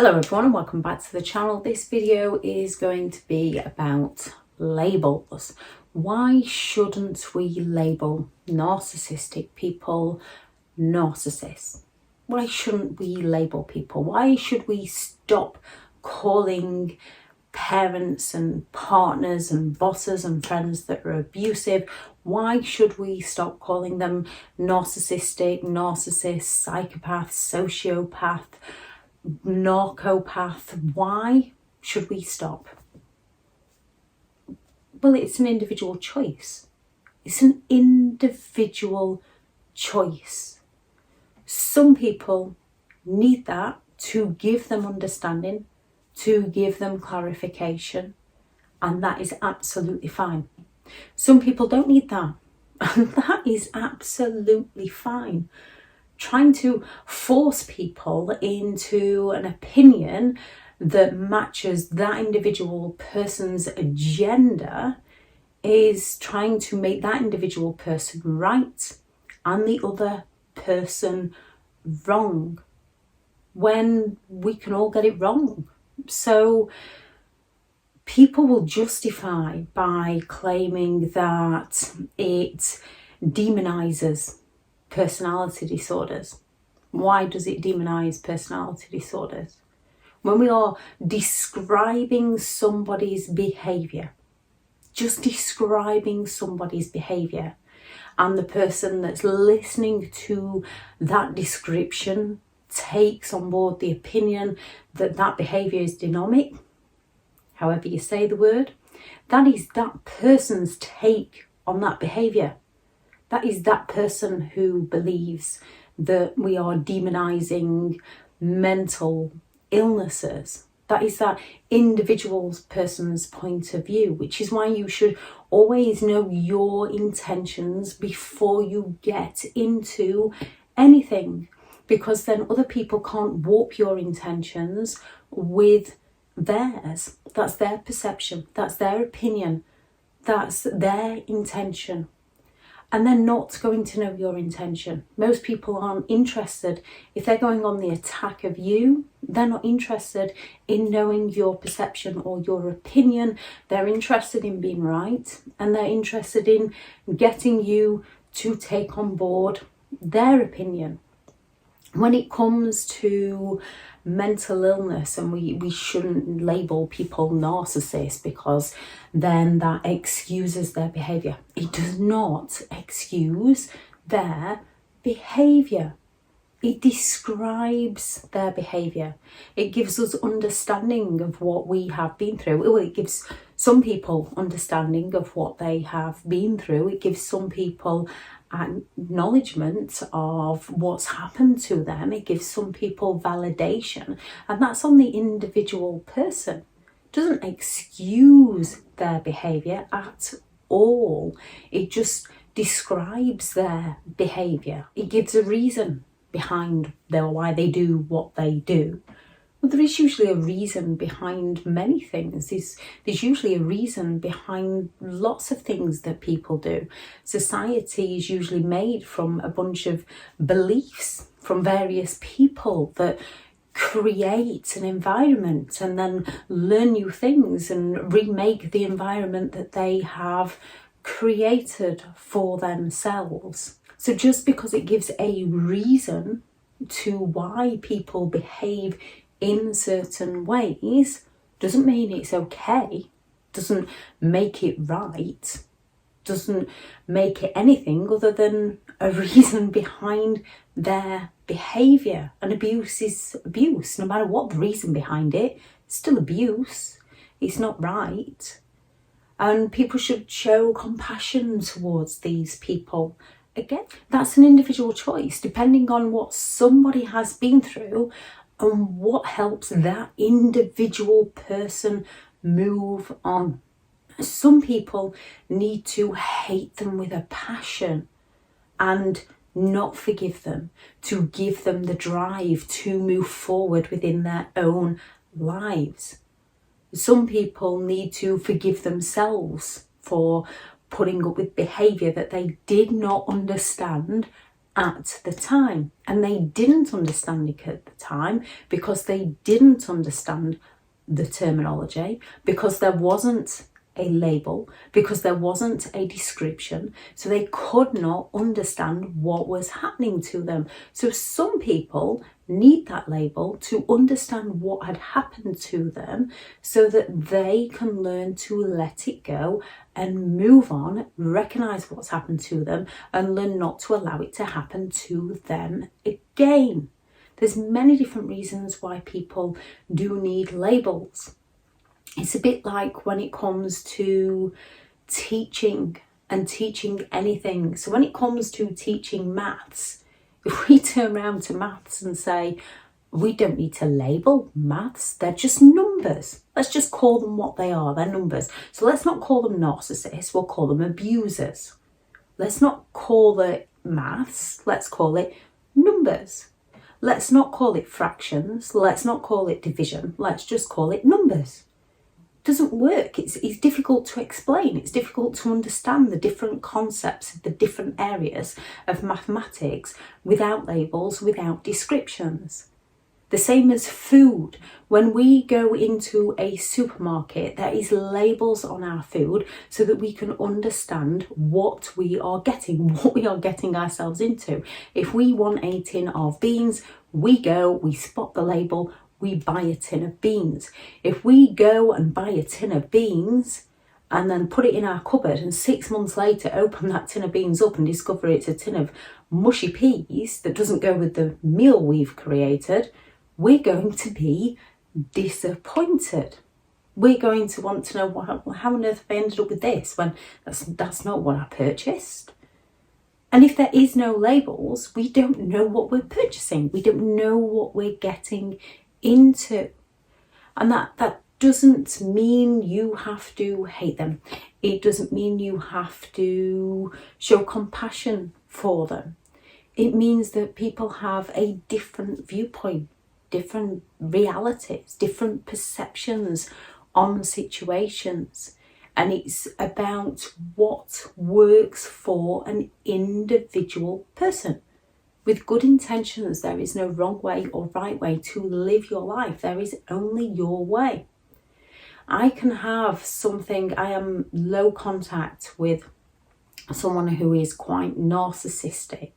Hello everyone and welcome back to the channel. This video is going to be about labels. Why shouldn't we label narcissistic people narcissists? Why shouldn't we label people? Why should we stop calling parents and partners and bosses and friends that are abusive? Why should we stop calling them narcissistic, narcissist, psychopath, sociopath, narcopath? Why should we stop? Well, it's an individual choice. It's an individual choice. Some people need that to give them understanding, to give them clarification, and that is absolutely fine. Some people don't need that, and that is absolutely fine. Trying to force people into an opinion that matches that individual person's agenda is trying to make that individual person right and the other person wrong, when we can all get it wrong. So people will justify by claiming that it demonizes personality disorders. Why does it demonize personality disorders? When we are describing somebody's behaviour, just describing somebody's behaviour, and the person that's listening to that description takes on board the opinion that that behaviour is dynamic, however you say the word, that is that person's take on that behaviour. That is that person who believes that we are demonizing mental illnesses. That is that individual person's point of view, which is why you should always know your intentions before you get into anything, because then other people can't warp your intentions with theirs. That's their perception, that's their opinion, that's their intention. And they're not going to know your intention. Most people aren't interested. If they're going on the attack of you, they're not interested in knowing your perception or your opinion. They're interested in being right, and they're interested in getting you to take on board their opinion. When it comes to mental illness, and we shouldn't label people narcissists because then that excuses their behaviour. It does not excuse their behaviour. It describes their behaviour. It gives us understanding of what we have been through. Well, it gives some people understanding of what they have been through. It gives some people acknowledgement of what's happened to them. It gives some people validation, and that's on the individual person. It doesn't excuse their behaviour at all. It just describes their behaviour. It gives a reason behind why they do what they do. Well, there is usually a reason behind many things. There's usually a reason behind lots of things that people do. Society is usually made from a bunch of beliefs from various people that create an environment and then learn new things and remake the environment that they have created for themselves. So just because it gives a reason to why people behave in certain ways doesn't mean it's okay, doesn't make it right, doesn't make it anything other than a reason behind their behaviour. And abuse is abuse, no matter what the reason behind it, it's still abuse. It's not right. And people should show compassion towards these people. Again, that's an individual choice, depending on what somebody has been through and what helps that individual person move on. Some people need to hate them with a passion and not forgive them, to give them the drive to move forward within their own lives. Some people need to forgive themselves for putting up with behaviour that they did not understand at the time, and they didn't understand it at the time because they didn't understand the terminology, because there wasn't a label, because there wasn't a description, so they could not understand what was happening to them. So some people need that label to understand what had happened to them so that they can learn to let it go and move on, recognize what's happened to them, and learn not to allow it to happen to them again. There's many different reasons why people do need labels. It's a bit like when it comes to teaching and teaching anything. So when it comes to teaching maths, if we turn around to maths and say, we don't need to label maths, they're just numbers. Let's just call them what they are, they're numbers. So let's not call them narcissists, we'll call them abusers. Let's not call it maths, let's call it numbers. Let's not call it fractions, let's not call it division, let's just call it numbers. Doesn't work. It's difficult to explain. It's difficult to understand the different concepts of the different areas of mathematics without labels, without descriptions. The same as food. When we go into a supermarket, there is labels on our food so that we can understand what we are getting ourselves into. If we want a tin of beans, we spot the label, we buy a tin of beans. If we go and buy a tin of beans and then put it in our cupboard and 6 months later open that tin of beans up and discover it's a tin of mushy peas that doesn't go with the meal we've created, we're going to be disappointed. We're going to want to know, how on earth have I ended up with this when that's not what I purchased? And if there is no labels, we don't know what we're purchasing. We don't know what we're getting into. And that doesn't mean you have to hate them. It doesn't mean you have to show compassion for them. It means that people have a different viewpoint, different realities, different perceptions on situations. And it's about what works for an individual person. With good intentions, there is no wrong way or right way to live your life. There is only your way. I can have something, I am low contact with someone who is quite narcissistic.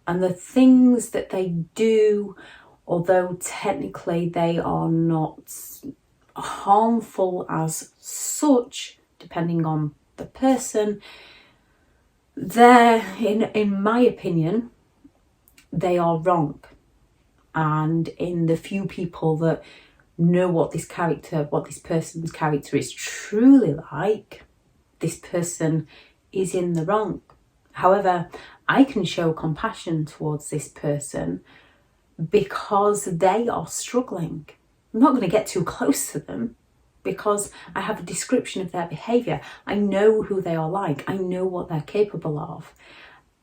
And the things that they do, although technically they are not harmful as such, depending on the person, they're, in my opinion, they are wrong. And in the few people that know what this person's character is truly like, this person is in the wrong. However, I can show compassion towards this person because they are struggling. I'm not going to get too close to them because I have a description of their behaviour. I know who they are like. I know what they're capable of.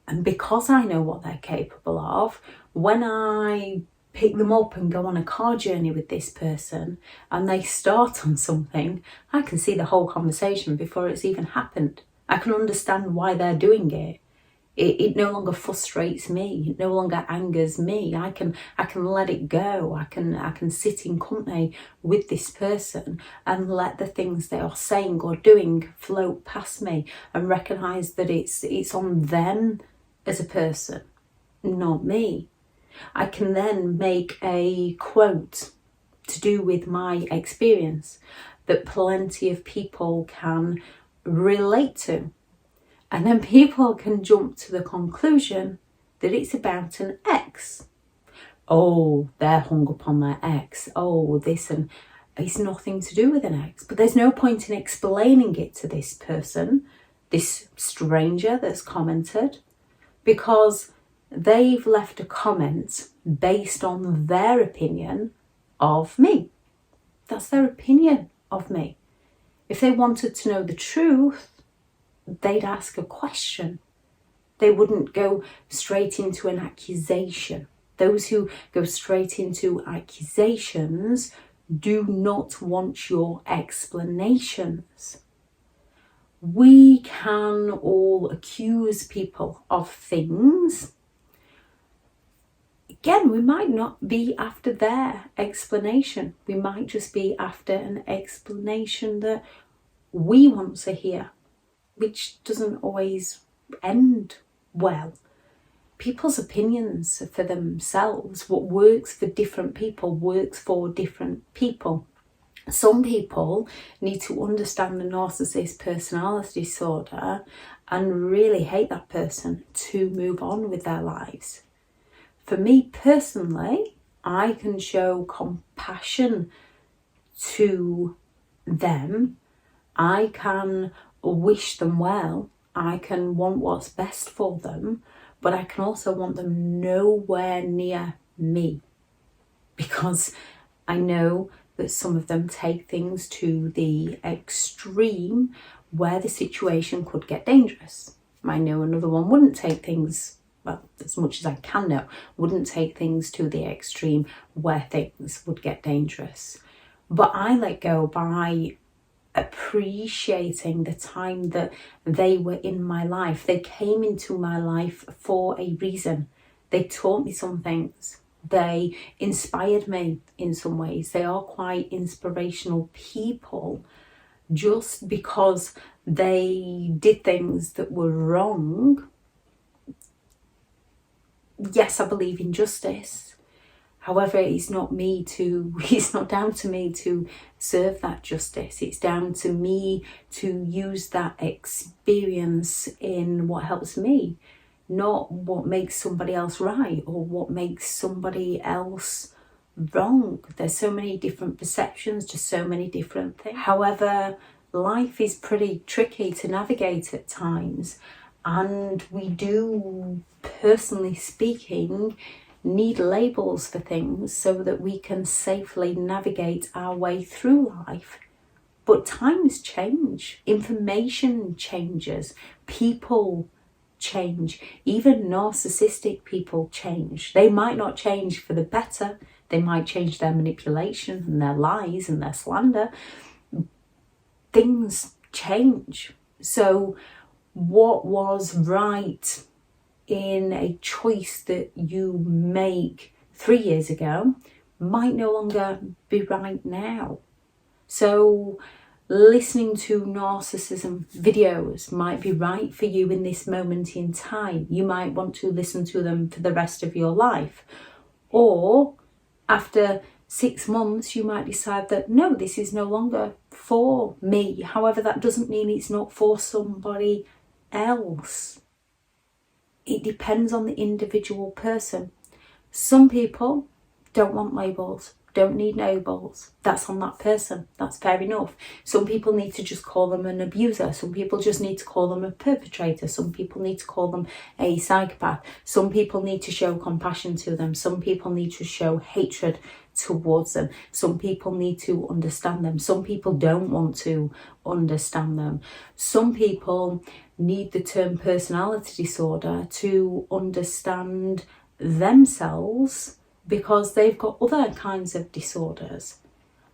And because I know what they're capable of, when I pick them up and go on a car journey with this person and they start on something, I can see the whole conversation before it's even happened. I can understand why they're doing it. It no longer frustrates me. It no longer angers me. I can let it go. I can sit in company with this person and let the things they are saying or doing float past me and recognise that it's on them as a person, not me. I can then make a quote to do with my experience that plenty of people can relate to. And then people can jump to the conclusion that it's about an ex. Oh, they're hung up on their ex. Oh, this, and it's nothing to do with an ex. But there's no point in explaining it to this person, this stranger that's commented, because they've left a comment based on their opinion of me. That's their opinion of me. If they wanted to know the truth, they'd ask a question. They wouldn't go straight into an accusation. Those who go straight into accusations do not want your explanations. We can all accuse people of things, again, we might not be after their explanation. We might just be after an explanation that we want to hear, which doesn't always end well. People's opinions for themselves, what works for different people works for different people. Some people need to understand the narcissist personality disorder and really hate that person to move on with their lives. For me personally, I can show compassion to them. I can wish them well. I can want what's best for them, but I can also want them nowhere near me, because I know that some of them take things to the extreme where the situation could get dangerous. I know another one wouldn't take things, well, as much as I can know, wouldn't take things to the extreme where things would get dangerous. But I let go by appreciating the time that they were in my life. They came into my life for a reason. They taught me some things. They inspired me in some ways. They are quite inspirational people. Just because they did things that were wrong, yes, I believe in justice. However, it's not down to me to serve that justice. It's down to me to use that experience in what helps me, not what makes somebody else right or what makes somebody else wrong. There's so many different perceptions to so many different things. However, life is pretty tricky to navigate at times, and we do, personally speaking, need labels for things so that we can safely navigate our way through life. But times change, information changes, people change, even narcissistic people change. They might not change for the better, they might change their manipulation and their lies and their slander. Things change. So what was right in a choice that you make 3 years ago might no longer be right now. So listening to narcissism videos might be right for you in this moment in time. You might want to listen to them for the rest of your life. Or after 6 months, you might decide that, no, this is no longer for me. However, that doesn't mean it's not for somebody else. It depends on the individual person. Some people don't want labels, don't need labels. That's on that person. That's fair enough. Some people need to just call them an abuser. Some people just need to call them a perpetrator. Some people need to call them a psychopath. Some people need to show compassion to them. Some people need to show hatred towards them. Some people need to understand them. Some people don't want to understand them. Some people need the term personality disorder to understand themselves, because they've got other kinds of disorders.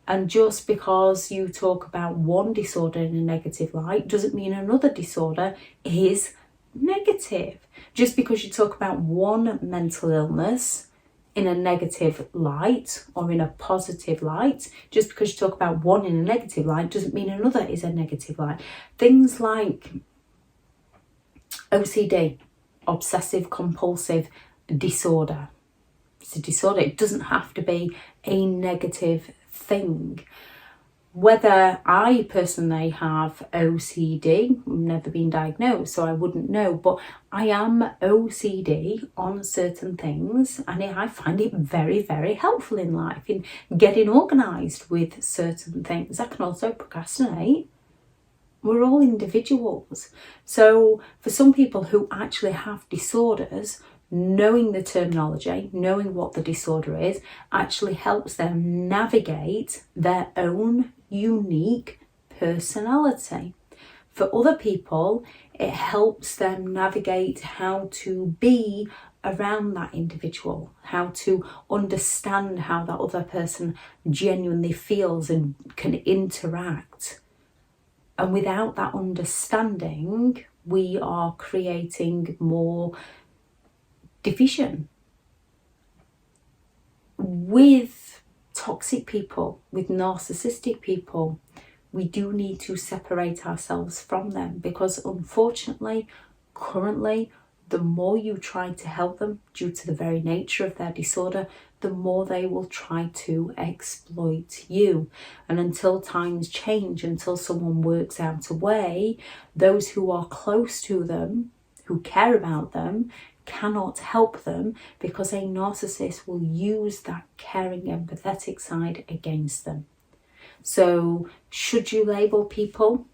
And just because you talk about one disorder in a negative light doesn't mean another disorder is negative. Just because you talk about one mental illness in a negative light or in a positive light, just because you talk about one in a negative light doesn't mean another is a negative light. Things like OCD, obsessive compulsive disorder. It's a disorder. It doesn't have to be a negative thing. Whether I personally have OCD, I've never been diagnosed, so I wouldn't know, but I am OCD on certain things, and I find it very, very helpful in life, in getting organised with certain things. I can also procrastinate. We're all individuals. So for some people who actually have disorders, knowing the terminology, knowing what the disorder is, actually helps them navigate their own unique personality. For other people, it helps them navigate how to be around that individual, how to understand how that other person genuinely feels and can interact. And without that understanding, we are creating more division. with toxic people, with narcissistic people, we do need to separate ourselves from them, because unfortunately, currently, the more you try to help them due to the very nature of their disorder, the more they will try to exploit you. And until times change, until someone works out a way, those who are close to them, who care about them, cannot help them, because a narcissist will use that caring, empathetic side against them. So should you label people?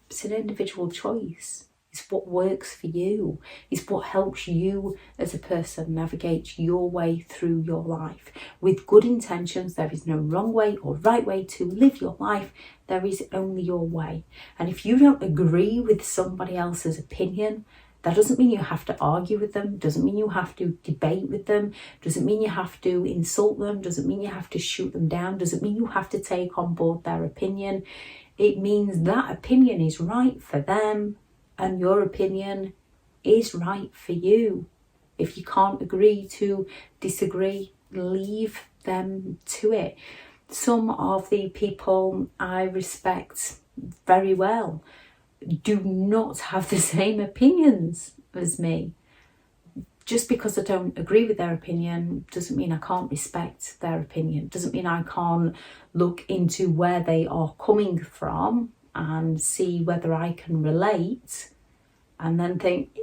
It's an individual choice. It's what works for you. It's what helps you as a person navigate your way through your life. With good intentions, there is no wrong way or right way to live your life. There is only your way. And if you don't agree with somebody else's opinion, that doesn't mean you have to argue with them, doesn't mean you have to debate with them, doesn't mean you have to insult them, doesn't mean you have to shoot them down, doesn't mean you have to take on board their opinion. It means that opinion is right for them and your opinion is right for you. If you can't agree to disagree, leave them to it. Some of the people I respect very well do not have the same opinions as me. Just because I don't agree with their opinion doesn't mean I can't respect their opinion. Doesn't mean I can't look into where they are coming from and see whether I can relate, and then think,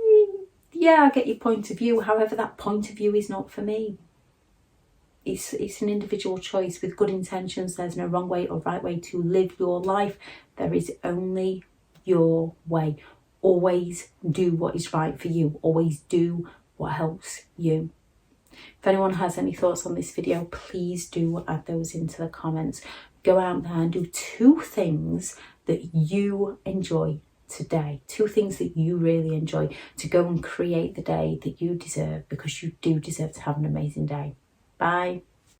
yeah, I get your point of view. However, that point of view is not for me. It's an individual choice. With good intentions, there's no wrong way or right way to live your life. There is only your way. Always do what is right for you. Always do what helps you. If anyone has any thoughts on this video, please do add those into the comments. Go out there and do 2 things that you enjoy today. 2 things that you really enjoy, to go and create the day that you deserve, because you do deserve to have an amazing day. Bye.